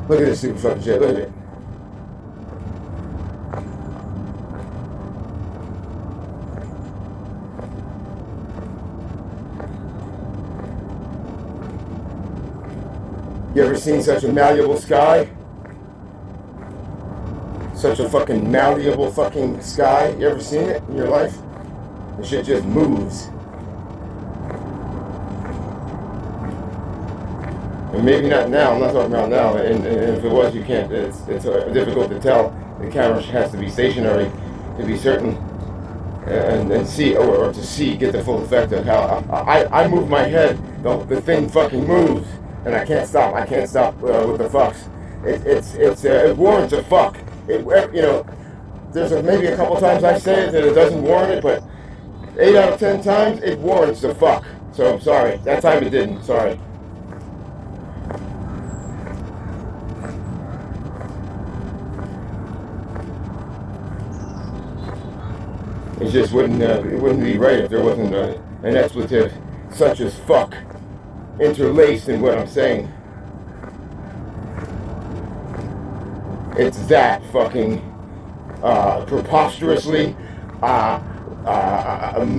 Look at this stupid fucking shit. Look at it. You ever seen such a malleable sky? Such a fucking malleable fucking sky? You ever seen it in your life? The shit just moves. And maybe not now, I'm not talking about now, and if it was, you can't, it's difficult to tell. The camera has to be stationary to be certain and see, or to see, get the full effect of how I move my head, the thing fucking moves, and I can't stop with the fucks. It warrants a fuck. There's maybe a couple times I say it that it doesn't warrant it, but 8 out of 10 times, it warrants a fuck. So I'm sorry, that time it didn't, sorry. It just wouldn't be right if there wasn't an expletive such as fuck interlaced in what I'm saying. It's that fucking preposterously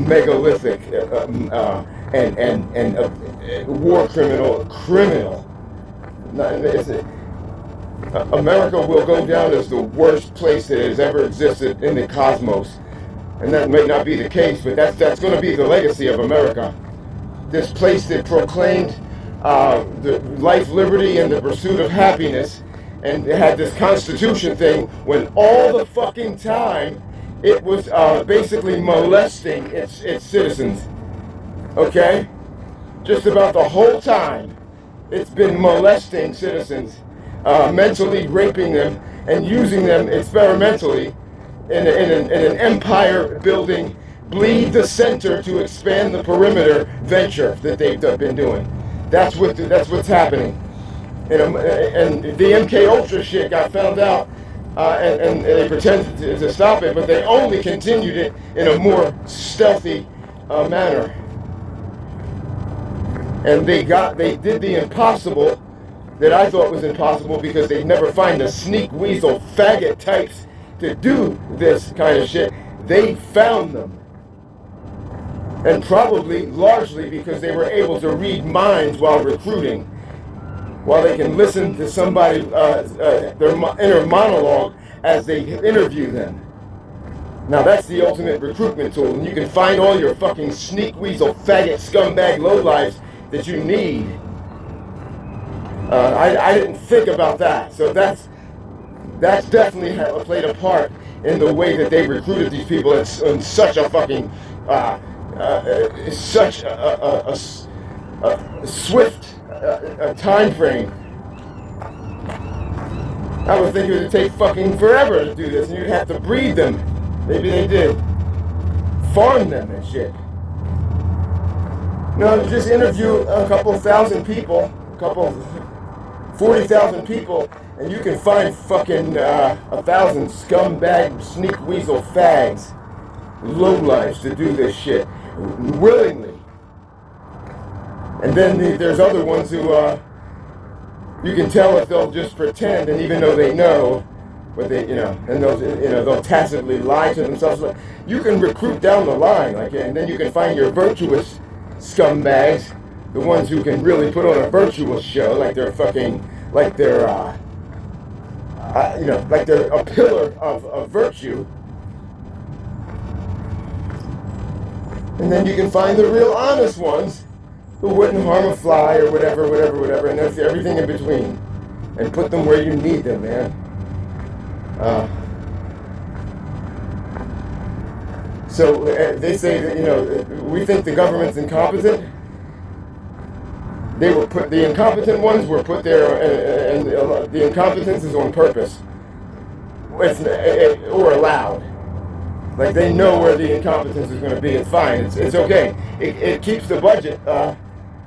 megalithic and war criminal. America will go down as the worst place that has ever existed in the cosmos. And that may not be the case, but that's going to be the legacy of America. This place that proclaimed the life, liberty, and the pursuit of happiness, and it had this Constitution thing when all the fucking time it was basically molesting its citizens. Okay? Just about the whole time it's been molesting citizens, mentally raping them, and using them experimentally in an empire-building, bleed the center to expand the perimeter venture that they've been doing. That's what's happening. And the MK Ultra shit got found out, and they pretended to stop it, but they only continued it in a more stealthy manner. And they did the impossible that I thought was impossible, because they'd never find the sneak weasel faggot types to do this kind of shit. They found them. And probably largely because they were able to read minds while recruiting, while they can listen to somebody, their inner monologue as they interview them. Now that's the ultimate recruitment tool, and you can find all your fucking sneak weasel faggot scumbag lowlifes that you need. I didn't think about that, so that's definitely played a part in the way that they recruited these people in such a fucking, such a swift time frame. I would think it would take fucking forever to do this, and you'd have to breed them. Maybe they did. Farm them and shit. No, just interview a couple thousand people, 40,000 people, and you can find fucking 1,000 scumbag, sneak weasel fags, lowlifes to do this shit willingly. And then there's other ones who you can tell if they'll just pretend, and even though they know, but they, and they'll tacitly lie to themselves. You can recruit down the line, and then you can find your virtuous scumbags, the ones who can really put on a virtuous show, like they're a pillar of virtue. And then you can find the real honest ones who wouldn't harm a fly or whatever, and that's everything in between. And put them where you need them, man. So they say that, we think the government's incompetent. The incompetent ones were put there, and the incompetence is on purpose. Or allowed. Like, they know where the incompetence is going to be. It's fine. It's okay. It keeps the budget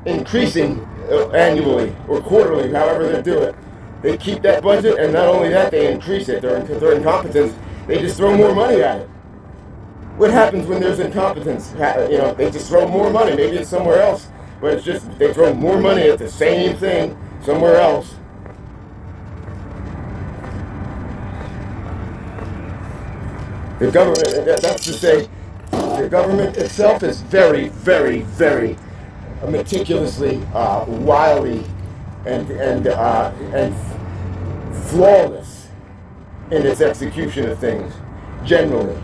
increasing annually or quarterly, however they do it. They keep that budget, and not only that, they increase it. Their incompetence, they just throw more money at it. What happens when there's incompetence? They just throw more money. Maybe it's somewhere else, but it's just they throw more money at the same thing somewhere else. The government, that's to say, the government itself is very, very, very meticulously, wily, and flawless in its execution of things, generally.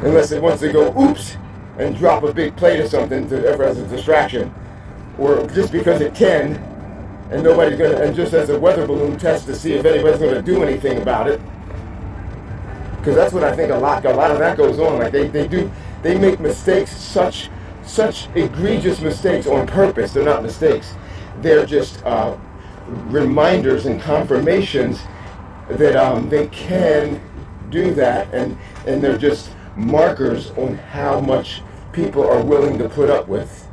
Unless it wants to go oops and drop a big plate or something as a distraction, or just because it can, and nobody's gonna, and just as a weather balloon test to see if anybody's gonna do anything about it. Because that's what I think a lot of that goes on. Like they make mistakes, such egregious mistakes on purpose. They're not mistakes. They're just reminders and confirmations that they can do that, and they're just markers on how much people are willing to put up with.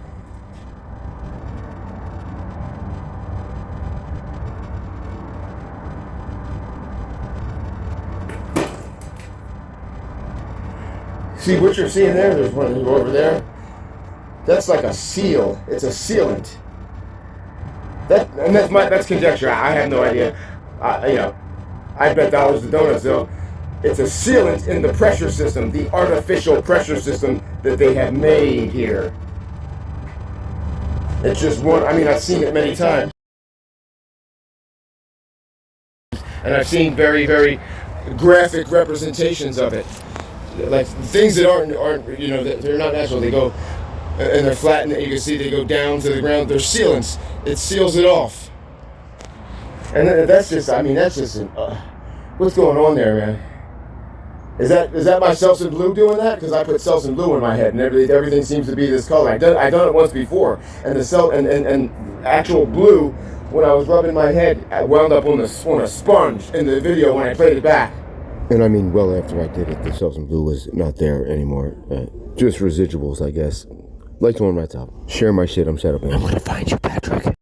See what you're seeing there? There's one over there. That's like a seal. It's a sealant. That's conjecture. I have no idea. I bet dollars to donuts though. It's a sealant in the pressure system, the artificial pressure system that they have made here. It's just one. I mean, I've seen it many times, and I've seen very, very graphic representations of it. Like things that aren't they're not natural. They go and they're flat, and you can see they go down to the ground. They're sealants. It seals it off. And that's just what's going on there, man? Is that my Selsun Blue doing that? Because I put Selsun Blue in my head, and everything seems to be this color. I done it once before, and and actual blue, when I was rubbing my head, I wound up on a sponge in the video when I played it back. And I mean, well after I did it, the Selsun Blue was not there anymore. Just residuals, I guess. Lights on right top. Share my shit. I'm set up. I'm gonna find you, Patrick.